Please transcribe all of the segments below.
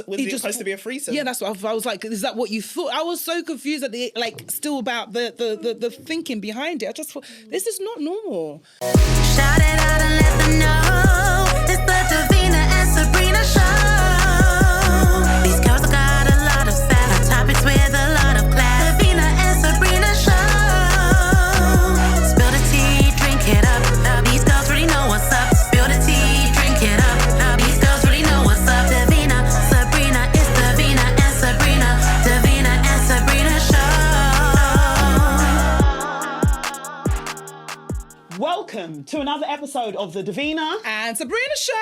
it supposed to be a threesome? Yeah, that's what I was like. Is that what you thought? I was so confused at still about the thinking behind it. I just thought this is not normal. Shout it out and let them know it's the Davina and Sabrina Show. These girls got a lot of style, topics with a lot of class. Davina and Sabrina Show. Spill the tea, drink it up. These girls really know what's up. Spill the tea, drink it up. These girls really know what's up. Davina, Sabrina, it's Davina and Sabrina. Davina and Sabrina Show. Welcome to another episode of the Davina and Sabrina Show.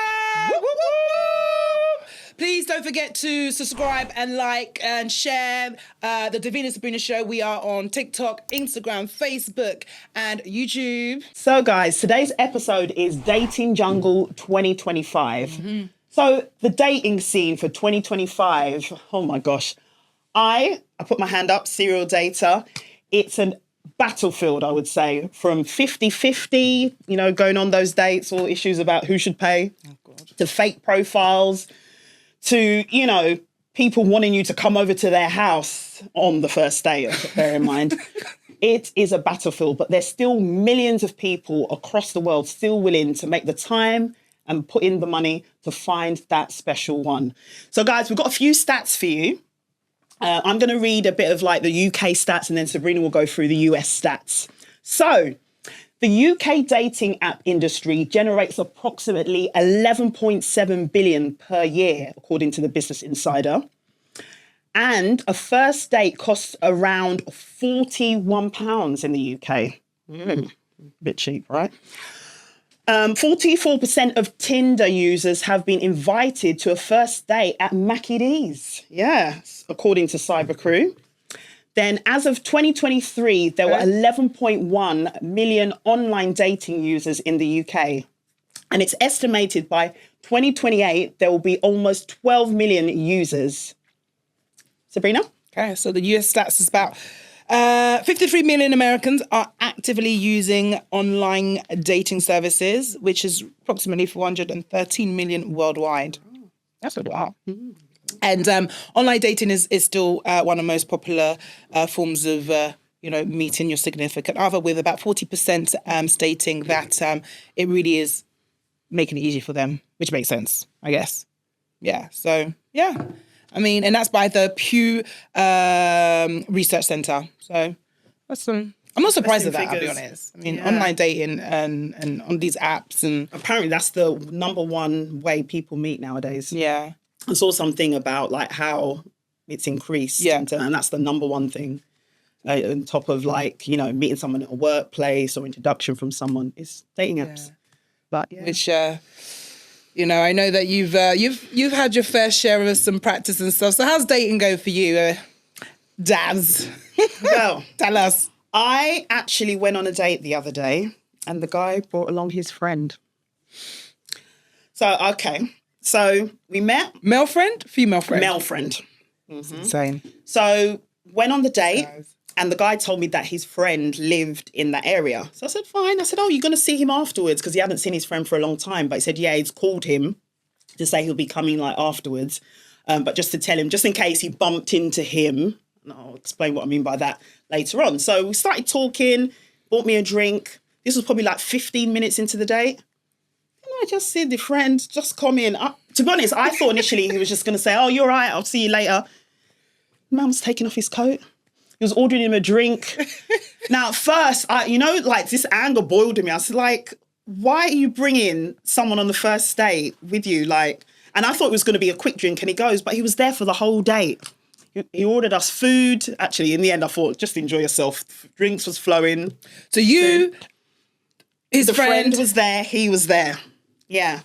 Woo, woo, woo. Please don't forget to subscribe and like and share the Davina Sabrina Show. We are on TikTok, Instagram, Facebook, and YouTube. So, guys, today's episode is Dating Jungle 2025. Mm-hmm. So, the dating scene for 2025, oh my gosh. I put my hand up, serial data. It's an battlefield, I would say, from 50-50, going on those dates, all issues about who should pay, to fake profiles, to, people wanting you to come over to their house on the first date, bear in mind. It is a battlefield, but there's still millions of people across the world still willing to make the time and put in the money to find that special one. So, guys, we've got a few stats for you. I'm going to read a bit of the UK stats and then Sabrina will go through the US stats. So the UK dating app industry generates approximately 11.7 billion per year, according to the Business Insider. And a first date costs around £41 in the UK. Bit cheap, right? 44% of Tinder users have been invited to a first date at Mackie D's. Yes, according to Cybercrew. Then as of 2023, there were 11.1 million online dating users in the UK. And it's estimated by 2028, there will be almost 12 million users. Sabrina? Okay, so the US stats is about 53 million Americans are actively using online dating services, which is approximately 413 million worldwide. That's a lot. And online dating is still one of the most popular forms of, meeting your significant other, with about 40% stating that it really is making it easy for them, which makes sense, I guess. Yeah, so, yeah. I mean, and that's by the Pew Research Centre. So I'm not surprised at that, I'll be honest. I mean, online dating and on these apps. And apparently that's the number one way people meet nowadays. Yeah. I saw something about how it's increased. Yeah. And that's the number one thing. On top of meeting someone at a workplace or introduction from someone, is dating apps. But which I know that you've had your fair share of some practice and stuff. So how's dating go for you, Daz? Well, tell us. I actually went on a date the other day and the guy brought along his friend. So, okay. So we met. Male friend? Female friend? Male friend. Mm-hmm. Insane. So went on the date and the guy told me that his friend lived in that area. So I said, fine. I said, oh, you're going to see him afterwards? Because he hadn't seen his friend for a long time. But he said, yeah, he's called him to say he'll be coming afterwards. But just to tell him, just in case he bumped into him. And I'll explain what I mean by that later on. So we started talking, bought me a drink. This was probably 15 minutes into the date. And I just see the friend just come in. To be honest, I thought initially he was just going to say, oh, you're right, I'll see you later. Man's taking off his coat. He was ordering him a drink. Now, at first, this anger boiled in me. I was like, why are you bringing someone on the first date with you? And I thought it was going to be a quick drink, and he goes, but he was there for the whole date. He ordered us food. Actually, in the end, I thought, just enjoy yourself. Drinks was flowing. So his friend was there. He was there. Yeah.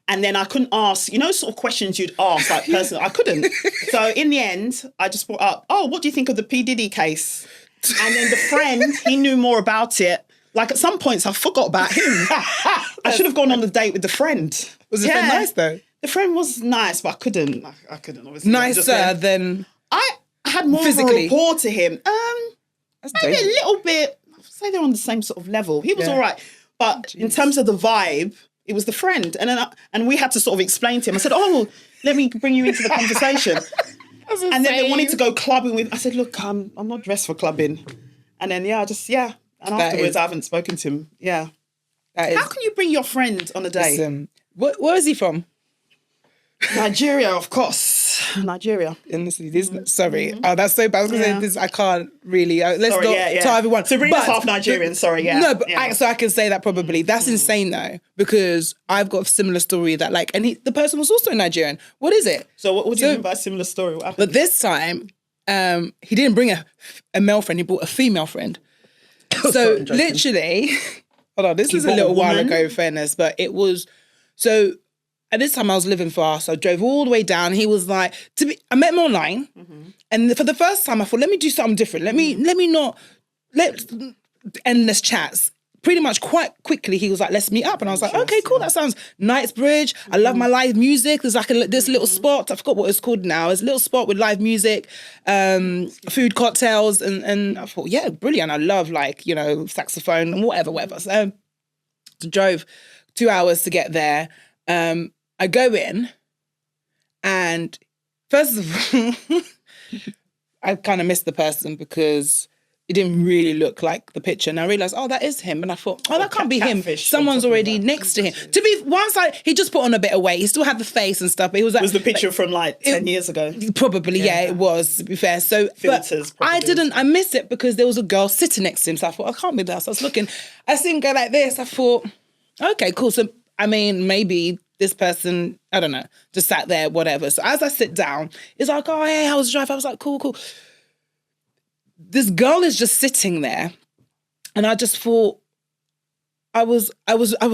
And then I couldn't ask, sort of questions you'd ask, personally. I couldn't. So in the end, I just brought up, oh, what do you think of the P. Diddy case? And then the friend, he knew more about it. At some points, I forgot about him. I should have gone on the date with the friend. Was the friend nice, though? The friend was nice, but I couldn't, obviously. Nicer than... I had more physically. of a rapport to him. Maybe a little bit, I'd say they're on the same sort of level. He was all right. But in terms of the vibe, it was the friend. And then we had to sort of explain to him. I said, oh, let me bring you into the conversation. And then they wanted to go clubbing with. I said, look, I'm not dressed for clubbing. And then and afterwards I haven't spoken to him. Yeah. How can you bring your friend on a date? Listen, where is he from? Nigeria, of course. Nigeria. Honestly, sorry. Oh, that's so bad. I was going to say this. I can't really. Let's not tell everyone. Sabrina's half Nigerian. Sorry, yeah. No, but so I can say that probably. That's insane though, because I've got a similar story that and the person was also Nigerian. What is it? So what do you mean by similar story? What happened? But this time, he didn't bring a male friend. He brought a female friend. So literally, hold on. This is a little while ago, in fairness, but it was so. At this time, I was living far, so I drove all the way down. He was like, I met him online, and for the first time, I thought, let me do something different. Let endless chats. Pretty much quite quickly, he was like, let's meet up. And I was like, okay, cool, that sounds Knightsbridge. I love my live music. There's like this little spot, I forgot what it's called now. It's a little spot with live music, food, cocktails, and I thought, yeah, brilliant. I love saxophone and whatever. So I drove 2 hours to get there. I go in, and first of all, I kind of missed the person because it didn't really look like the picture. And I realised, that is him. And I thought, that can't be him. Someone's already next to him. To be he just put on a bit of weight. He still had the face and stuff, but he was like... Was the picture from 10 years ago? Probably, yeah, it was, to be fair. So, filters, I missed it because there was a girl sitting next to him. So I thought, I can't be there. So I was looking. I see him go like this. I thought, okay, cool. So, maybe... this person, I don't know, just sat there, whatever. So as I sit down, it's like, oh, hey, how was the drive? I was like, cool. This girl is just sitting there. And I just thought, I was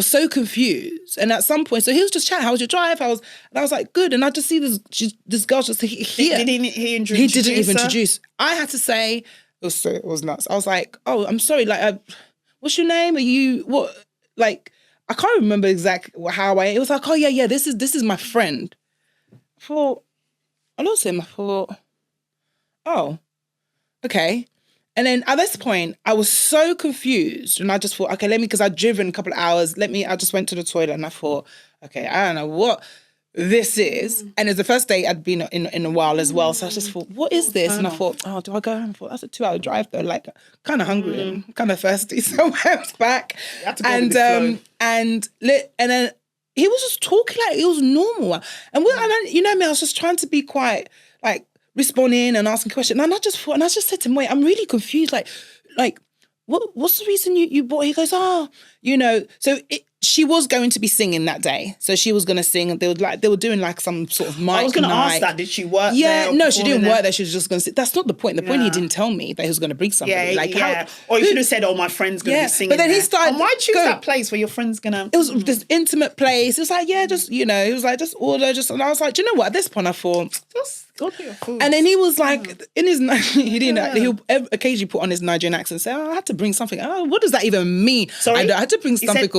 so confused. And at some point, so he was just chatting, how was your drive? And I was like, good. And I just see this girl just here. Did he introduce He didn't even her? introduce. I had to say, it was nuts. I was like, oh, I'm sorry. What's your name? Are you, what, I can't remember exactly how it was like, oh, yeah, this is my friend. I thought, I lost him. I thought, oh, okay. And then at this point, I was so confused. And I just thought, okay, because I'd driven a couple of hours, I just went to the toilet and I thought, okay, I don't know what this is. And it's the first day I'd been in a while as well. So I just thought, what is this? And I thought, oh, do I go home? I thought, that's a 2-hour drive though. Kind of hungry and kind of thirsty. So I went back. You had to go with the flow. And then he was just talking like it was normal. And I was just trying to be quite responding and asking questions. And I just said to him, wait, I'm really confused. What's the reason you bought? He goes, so she was going to be singing that day. So she was going to sing, and they were doing some sort of mic night. I was going to ask that. Did she work there? Yeah, no, she didn't work there. She was just going to sing. That's not the point. The point, he didn't tell me that he was going to bring somebody. Or you should have said, my friend's going to be singing. But then there. he started. And why choose that place where your friend's going to... It was this intimate place. It was like, he was like, just order, and I was like, do you know what? At this point, I thought... Just order your food. And then he was like, in his... he didn't... He'll occasionally put on his Nigerian accent and say, I had to bring something. Oh, what does that even mean? Sorry? I had to bring something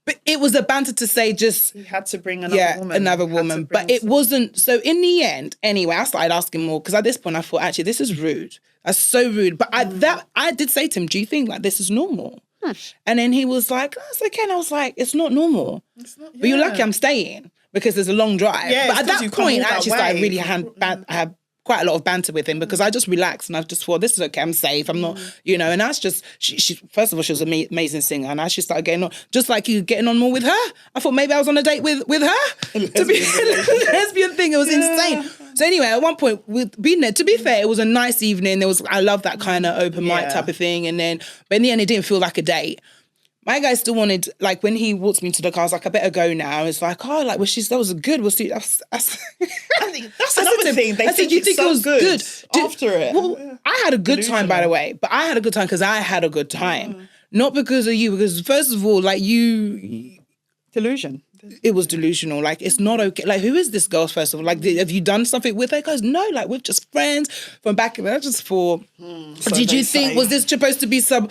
But it was a banter to say just... He had to bring another woman. But it wasn't... So in the end, anyway, I started asking more because at this point I thought, actually, this is rude. That's so rude. But I did say to him, do you think this is normal? And then he was like, oh, it's okay. And I was like, it's not normal. It's not, But you're lucky I'm staying because there's a long drive. Yeah, but at that point, I actually started really had quite a lot of banter with him because I just relaxed and I just thought, this is okay, I'm safe, I'm not, and that's just, she first of all, she was an amazing singer and I actually started getting on, just like you getting on more with her. I thought maybe I was on a date with her. To be a lesbian thing, it was insane. So anyway, at one point, with being there, to be fair, it was a nice evening. I love that kind of open mic type of thing. But in the end, it didn't feel like a date. My guy still wanted, when he walked me to the car, I was like, I better go now. It's like, oh, that was good. We'll see. I think that's another thing. I said, you think it was good after it? Well, I had a good time, by the way. But I had a good time because I had a good time. Not because of you. Because first of all, delusion. It was delusional. It's not okay. Who is this girl, first of all? Have you done something with her? He goes, no, we're just friends from back in there. I just thought, did you think, was this supposed to be some,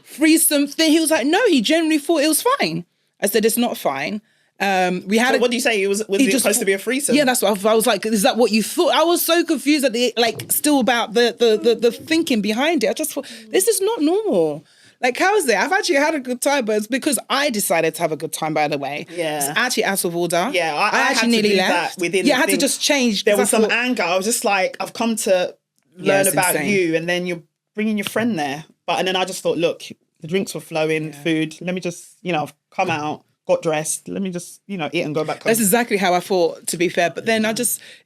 threesome thing? He was like, no, he generally thought it was fine. I said, it's not fine. We had. So what do you say? Was it supposed to be a threesome? Yeah, that's what I was like. Is that what you thought? I was so confused at still about the thinking behind it. I just thought, this is not normal. Like, how is it? I've actually had a good time, but it's because I decided to have a good time, by the way. Yeah. It's actually out of order. Yeah, I actually had to nearly do left. that within yeah, I the had to thing. just change. There 'cause was I some thought, anger. I was just like, I've come to learn it's about insane. you, and then you're bringing your friend there. And then I just thought, look, the drinks were flowing, food. Let me just, I've come out, got dressed. Let me just, eat and go back home. That's exactly how I thought, to be fair. But then it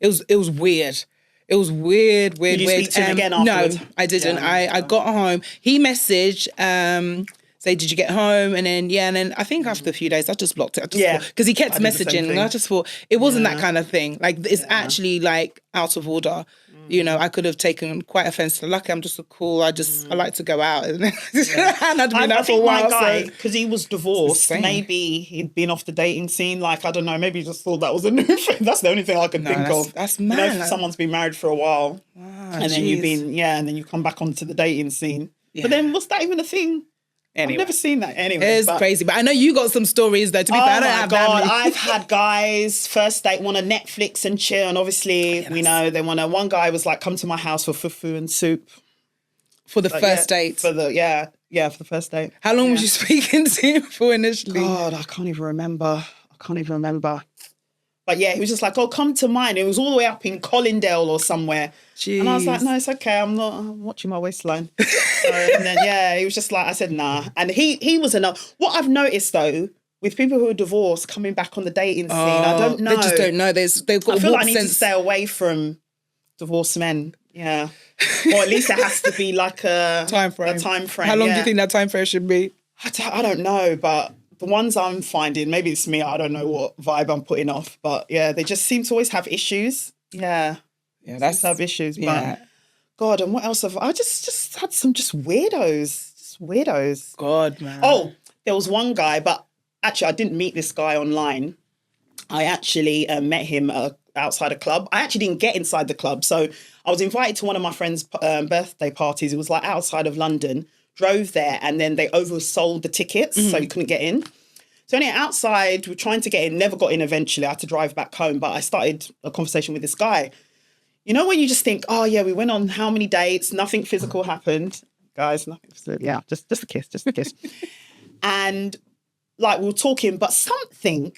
was weird. It was weird. Did you weird. speak to him again afterwards? No, I didn't. Yeah, I got home. He messaged, say, did you get home? And then I think after a few days, I just blocked it. Because he kept I did the same messaging, and thing. I just thought it wasn't that kind of thing. Like, it's actually like out of order. I could have taken quite offense to. Lucky, I'm just I like to go out. And I'd been out for a while. My guy, so because he was divorced, insane. maybe he'd been off the dating scene. Like, I don't know, maybe he just thought that was a new thing. That's the only thing I could think of. That's mad. If someone's been married for a while, and then and then you come back onto the dating scene. Yeah. But then, was that even a thing? Anyway. I've never seen that anyway. It's crazy. But I know you got some stories though. To be fair, I don't have that many. I've had guys first date want to Netflix and chill, and obviously we know they want to. One guy was like, "Come to my house for fufu and soup for the first date." For the for the first date. How long was you speaking to him for initially? God, I can't even remember. But yeah, he was just like, "Oh, come to mine." It was all the way up in Collindale or somewhere. Jeez. And I was like, "No, it's okay. I'm watching my waistline." And then he was just like, I said, "Nah." And he was enough. What I've noticed though, with people who are divorced coming back on the dating scene, I don't know. They just don't know. They've got. I feel like I need to stay away from divorced men. Yeah, or at least there has to be like a time frame. How long do you think that time frame should be? I don't know, but the ones I'm finding, maybe it's me. I don't know what vibe I'm putting off, but yeah, they just seem to always have issues. Yeah, that's have issues. Yeah. But God, and what else have I just had some weirdos. God, man. Oh, there was one guy, but actually I didn't meet this guy online. I actually met him outside a club. I actually didn't get inside the club. So I was invited to one of my friend's birthday parties. It was like outside of London. Drove there and then they oversold the tickets so you couldn't get in. So anyway, outside, we were trying to get in, never got in eventually. I had to drive back home, but I started a conversation with this guy. You know when you just think, oh yeah, we went on how many dates, nothing physical happened. Guys, nothing physical. Yeah, just a kiss. And like we were talking, but something,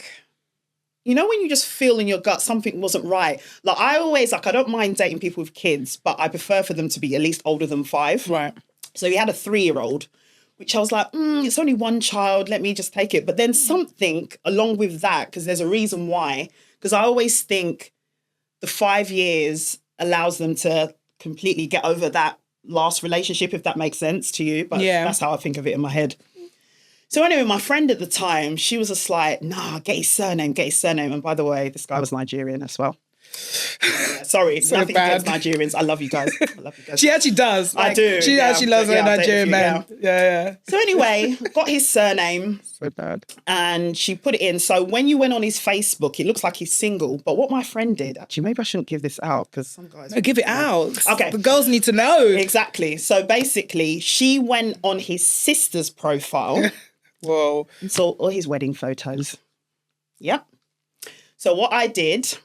when you just feel in your gut something wasn't right. Like I don't mind dating people with kids, but I prefer for them to be at least older than 5. Right. So he had a 3-year-old, which I was like, it's only one child, let me just take it. But then something along with that, because there's a reason why, because I always think the 5 years allows them to completely get over that last relationship, if that makes sense to you. But that's how I think of it in my head. So anyway, my friend at the time, she was just like, nah, get his surname. And by the way, this guy was Nigerian as well. Yeah, sorry, So nothing bad. against Nigerians. I love you guys. She actually does. I do. She actually loves her Nigerian man. Yeah. So anyway, got his surname. So bad. And she put it in. So when you went on his Facebook, it looks like he's single. But what my friend did, actually, maybe I shouldn't give this out because some guys... No, give it out. Okay. The girls need to know. Exactly. So basically, she went on his sister's profile. Whoa. And saw all his wedding photos. Yep. So what I did,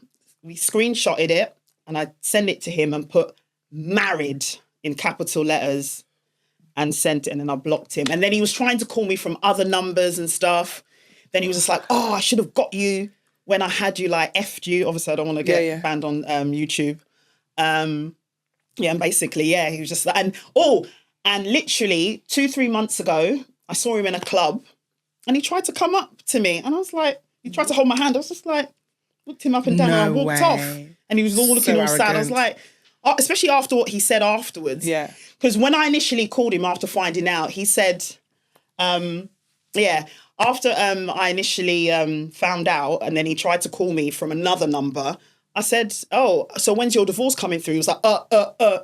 we screenshotted it and I sent it to him and put married in capital letters and sent it, and then I blocked him. And then he was trying to call me from other numbers and stuff. Then he was just like, oh, I should have got you when I had you, like, F'd you. Obviously, I don't want to get banned on YouTube. And basically, he was just like, and literally 2-3 months ago, I saw him in a club and he tried to come up to me. And I was like, he tried to hold my hand. I was just like, looked him up and down and I walked off. And he was all looking all sad. I was like, especially after what he said afterwards. Yeah. Because when I initially called him after finding out, he said, after I initially found out and then he tried to call me from another number, I said, oh, so when's your divorce coming through? He was like,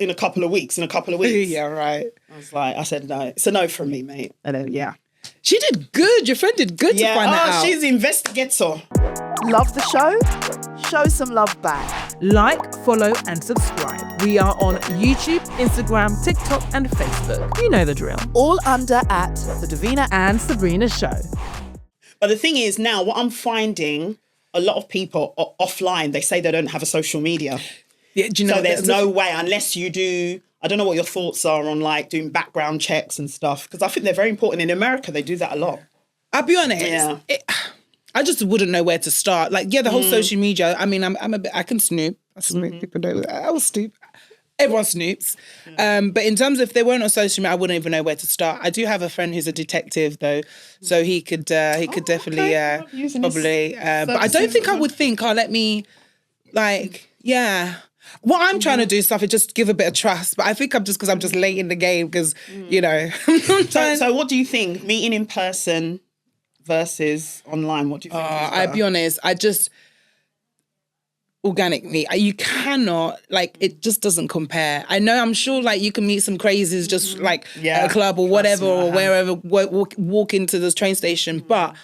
in a couple of weeks. Yeah, right. I said, no, it's a no from me, mate. And then, She did good. Your friend did good to find that out. She's the investigator. Love the show? Show some love back. Like, follow and subscribe. We are on YouTube, Instagram, TikTok and Facebook. You know the drill. All under at The Davina And Sabrina Show. But the thing is now, what I'm finding, a lot of people are offline, they say they don't have a social media. Yeah, do you know So there's no way, unless you do, I don't know what your thoughts are on like doing background checks and stuff, because I think they're very important. In America, they do that a lot. I'll be honest. Yeah. I just wouldn't know where to start. Like, the whole social media. I mean, I'm a bit. I can snoop. I snoop. People don't. I will snoop. Everyone snoops. But in terms of if they weren't on social media, I wouldn't even know where to start. I do have a friend who's a detective though, so he could definitely probably. But I don't think I would think, let me, like, What I'm trying to do stuff is just give a bit of trust, but I think I'm just late in the game because So what do you think? Meeting in person versus online? What do you think? I'll be honest. Organically, you cannot, like, it just doesn't compare. I know, I'm sure, like, you can meet some crazies just like at a club or whatever or wherever, walk into this train station, but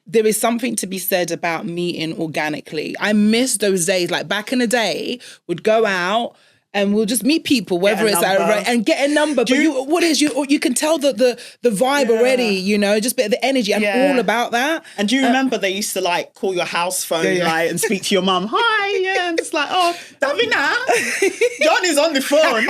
there is something to be said about meeting organically. I miss those days. Like, back in the day, we'd go out and we'll just meet people, whether it's and get a number. But you can tell the vibe already, just a bit of the energy. I'm all about that. And do you remember they used to like call your house phone like and speak to your mum? Hi, and it's like, oh, Davina, John is on the phone.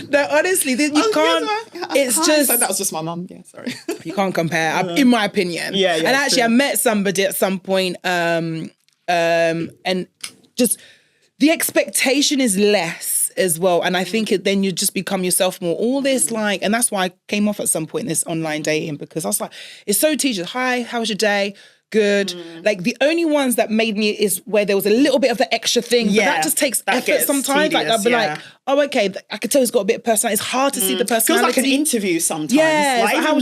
No, honestly, you can't. It's just so that was just my mum. Yeah, sorry. You can't compare, in my opinion. Yeah. And actually, I met somebody at some point, and just the expectation is less as well. And I think then you just become yourself more. All this and that's why I came off at some point, this online dating, because I was like, it's so tedious. Hi, how was your day? Good. Like, the only ones that made me is where there was a little bit of the extra thing, but that just takes effort sometimes. Tedious, like, I'll be like, oh, okay, I could tell he's got a bit of personality. It's hard to see the personality. Feels like an interview sometimes. Yeah. Like, even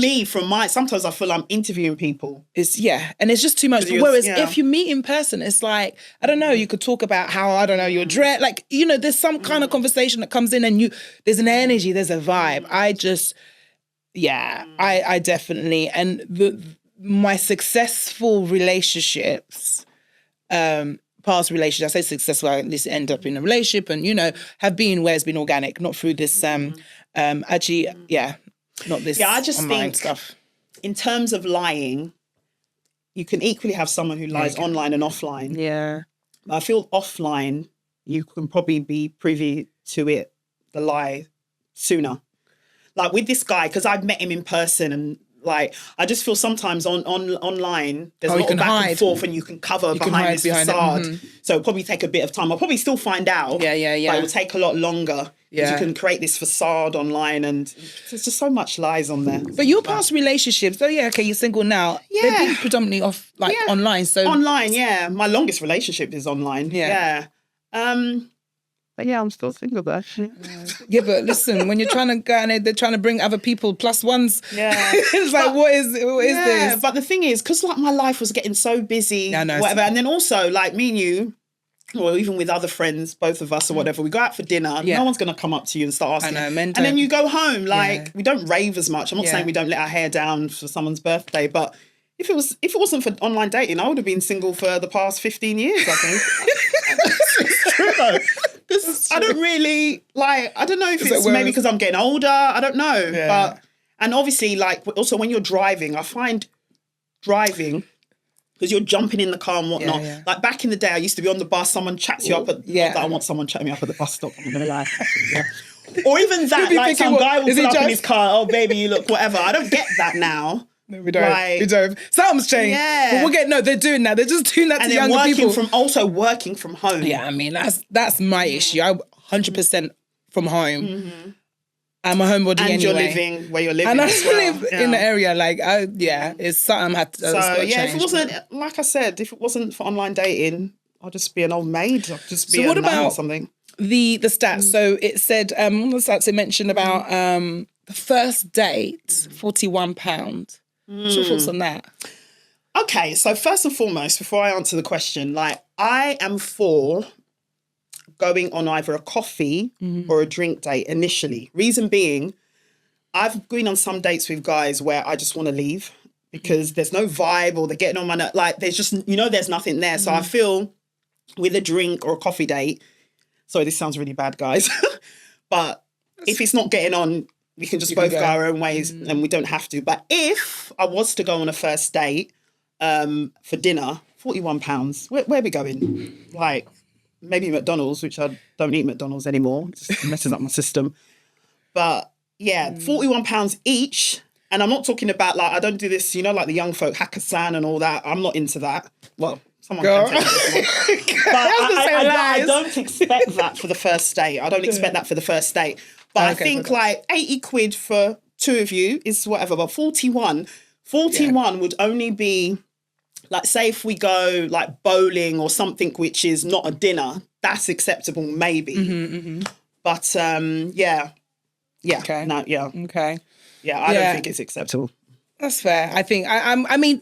me, sometimes I feel I'm interviewing people. And it's just too much. Whereas if you meet in person, it's like, I don't know, you could talk about how, I don't know, your dress, like, there's some kind of conversation that comes in and there's an energy, there's a vibe. I definitely, and my successful relationships, past relationships, I say successful, I at least end up in a relationship and, have been where it's been organic, not through this, not this I just online think stuff. In terms of lying, you can equally have someone who lies online and offline. Yeah. I feel offline, you can probably be privy to the lie sooner. Like with this guy, because I've met him in person and like, I just feel sometimes online, there's a lot of back and forth and you can cover behind this facade. So it'll probably take a bit of time. I'll probably still find out. Yeah. But it will take a lot longer. Yeah. You can create this facade online and there's just so much lies on there. But your past relationships, you're single now. Yeah. They've been predominantly online. So online, yeah. My longest relationship is online. Yeah. But I'm still single though. Yeah, but listen, when you're trying to go and they're trying to bring other people plus ones, it's like, what is this? But the thing is, because like my life was getting so busy, whatever, and then also like me and you, or even with other friends, both of us or whatever, we go out for dinner, no one's going to come up to you and start asking. I know, men and then you go home, we don't rave as much. I'm not saying we don't let our hair down for someone's birthday, but if it wasn't for online dating, I would have been single for the past 15 years, I think. It's true though. Because I don't really, I don't know if it's maybe because I'm getting older, I don't know. Yeah. But, and obviously, also when you're driving, I find driving, because you're jumping in the car and whatnot. Yeah. Like back in the day, I used to be on the bus, someone chats you up not that I want someone chatting me up at the bus stop, I'm going to lie. Or even that, some guy will pull up in his car, oh baby, you look whatever. I don't get that now. No, we don't. We don't. Something's changed. Yeah. But they're doing that. They're just doing that to younger people. Also working from home. Yeah, I mean, that's my issue. I 100% from home. Mm-hmm. I'm a homebody anyway. And you're living where you're living. And I live in the area. It's something I had to change. If it wasn't, like I said, if it wasn't for online dating, I'd just be an old maid. I'd just be a nun or something. The stats. So it said, one of the stats it mentioned about the first date, £41. What's your thoughts on that? Okay, so first and foremost, before I answer the question, I am for going on either a coffee or a drink date initially. Reason being, I've been on some dates with guys where I just want to leave because there's no vibe or they're getting on my nerves. There's just, there's nothing there. So I feel with a drink or a coffee date, sorry, this sounds really bad, guys, but if it's not getting on, we can just both go our own ways and we don't have to. But if I was to go on a first date for dinner, £41, where are we going? maybe McDonald's, which I don't eat McDonald's anymore. It just messes up my system. But yeah, £41 each. And I'm not talking about like, I don't do this, like the young folk, Hakkasan and all that. I'm not into that. Well, someone can take this one. But I don't expect that for the first date. I don't expect that for the first date. But I think like 80 quid for two of you is whatever. But 41 would only be like, say if we go like bowling or something which is not a dinner, that's acceptable maybe. But yeah. Okay. No, yeah. Okay. Yeah, I don't think it's acceptable. That's fair. I think I mean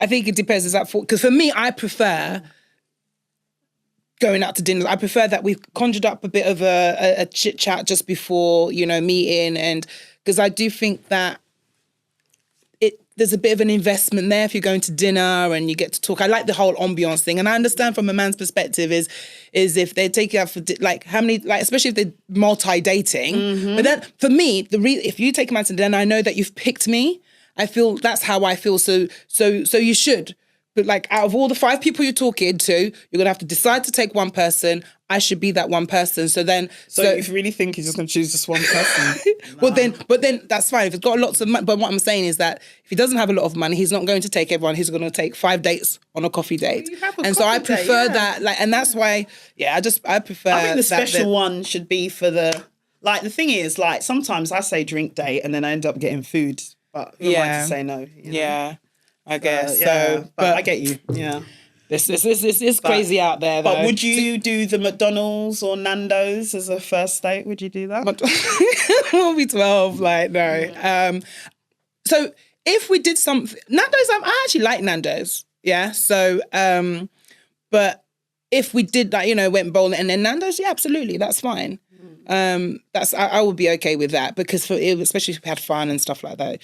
I think it depends. Because for me, I prefer going out to dinners. I prefer that we've conjured up a bit of a chit chat just before, meeting, and because I do think that there's a bit of an investment there if you're going to dinner and you get to talk. I like the whole ambiance thing, and I understand from a man's perspective is if they take you out for how many, especially if they're multi-dating. But then for me, if you take a man to dinner, I know that you've picked me. I feel that's how I feel. So you should. But like out of all the 5 people you're talking to, you're gonna have to decide to take one person. I should be that one person. So if you really think he's just gonna choose just one person, but then that's fine. If he's got lots of money, but what I'm saying is that if he doesn't have a lot of money, he's not going to take everyone. He's going to take 5 dates on a coffee date. I prefer that. And that's why, I prefer. I think the special one should be for the thing is sometimes I say drink date and then I end up getting food, but who am I to say no? Yeah. I guess but I get you. Yeah, this is crazy out there. Though. But would you do the McDonald's or Nando's as a first date? Would you do that? We'll be 12. No. So if we did something, Nando's, I actually like Nando's. Yeah. So, but if we did went bowling and then Nando's, yeah, absolutely, that's fine. I would be okay with that because especially if we had fun and stuff like that.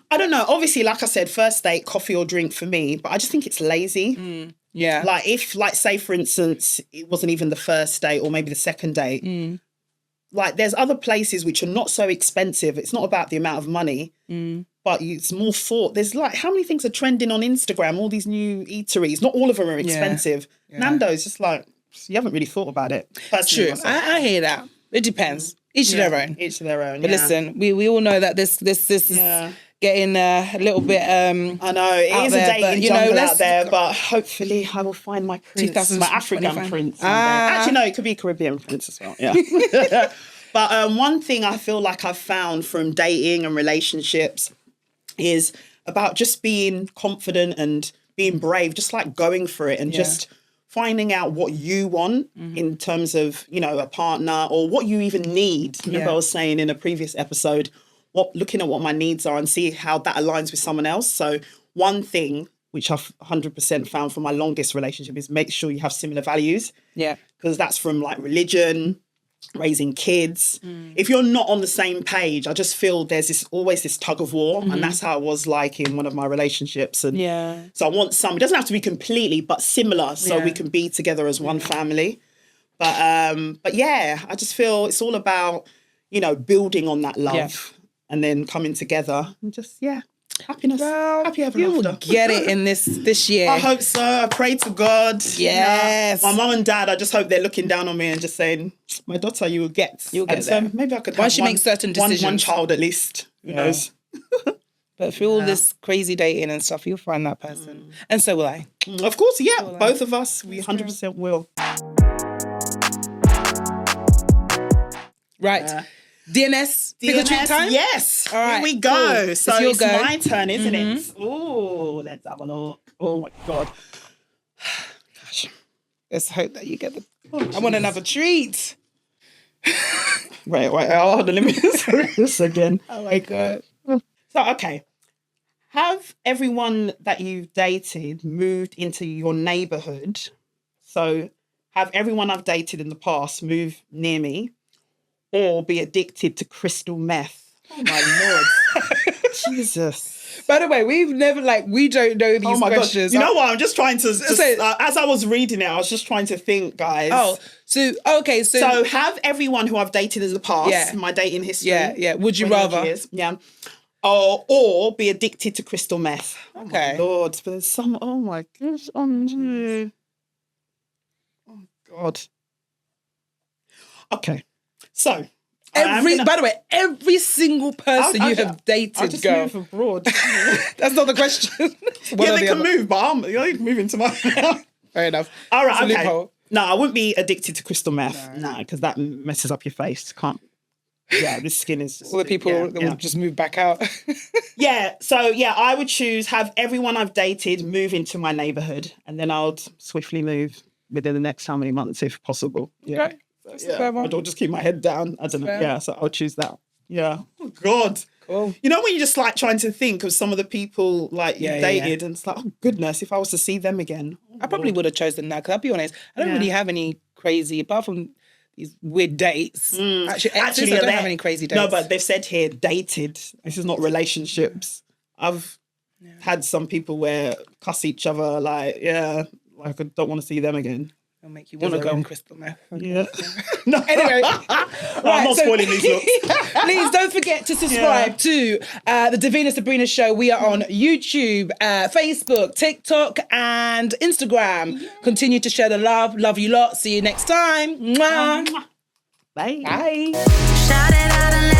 I don't know. Obviously, like I said, first date, coffee or drink for me, but I just think it's lazy. Yeah. If say, for instance, it wasn't even the first date or maybe the second date, there's other places which are not so expensive. It's not about the amount of money, but it's more thought. There's how many things are trending on Instagram, all these new eateries. Not all of them are expensive. Yeah. Nando's just you haven't really thought about it. True. I hear that. It depends. Each to their own. Each to their own, But listen, we all know that this is... getting a little bit I know it is a dating jungle out there, but hopefully I will find my prince, my African prince. Actually, no, it could be Caribbean prince as well. Yeah. But one thing I feel like I've found from dating and relationships is about just being confident and being brave, just going for it and just finding out what you want in terms of a partner or what you even need. Remember I was saying in a previous episode, looking at what my needs are and see how that aligns with someone else. So one thing which I've 100% found for my longest relationship is make sure you have similar values. Yeah. Because that's from religion, raising kids. If you're not on the same page, I just feel there's always this tug of war. And that's how I was in one of my relationships. And so I want it doesn't have to be completely, but similar so we can be together as one family. But yeah, I just feel it's all about, building on that love. Yeah. And then coming together and just, happiness. Well, happy ever you after. Will get it in this year. I hope so. I pray to God. Yes. My mum and dad, I just hope they're looking down on me and just saying, my daughter, you will get. You'll get there. So maybe I could once she makes certain decisions. One child at least. Who knows? But through all this crazy dating and stuff, you'll find that person. And so will I. Of course, yeah. Both of us, we 100% will. Right. DNS, pick a treat time? Yes. All right. Here we go. Cool. So it's my turn, isn't it? Oh, let's have a look. Oh my God. Gosh. Let's hope that you get I want another treat. Wait. Oh, let me say this again. Oh my God. So, okay. Have everyone that you've dated moved into your neighborhood? So have everyone I've dated in the past move near me? Or be addicted to crystal meth. Oh my Lord. Jesus. By the way, we've never we don't know these questions. God. You know what? I'm just trying to, as I was reading it, I was just trying to think, guys. Oh, so have everyone who I've dated in the past, my dating history. Yeah. Would you rather? Years, or be addicted to crystal meth. Okay. Oh my Lord. But there's some, oh my gosh. God. Okay. So, By the way, every single person you have dated, I'll just girl. move abroad. That's not the question. Yeah, they can move, but I'm moving to my... Fair enough. All right, It's a okay. loophole. No, I wouldn't be addicted to crystal meth. No, because that messes up your face. Can't. Yeah, the skin is... All the people that will just move back out. Yeah, so yeah, I would choose have everyone I've dated move into my neighbourhood, and then I'll swiftly move within the next how many months, if possible. Yeah. Right. That's a fair one. I'll just keep my head down. I don't know. Fair. Yeah, so I'll choose that. Yeah. Oh, God. Cool. You know when you're just like trying to think of some of the people like you Yeah, dated and it's like, oh goodness, if I was to see them again. I probably would have chosen that because I'll be honest, I don't Yeah. really have any crazy, apart from these weird dates. Actually, I don't they're- have any crazy dates. No, but they've said here dated. This is not relationships. I've had some people where cuss each other like, like I don't want to see them again. It'll make you want to go on crystal meth. Yeah. No. Anyway, I'm not spoiling these looks. Please don't forget to subscribe to the Davina Sabrina Show. We are on YouTube, Facebook, TikTok, and Instagram. Continue to share the love. Love you lot. See you next time. Mwah. Bye. Bye. Shout it out and let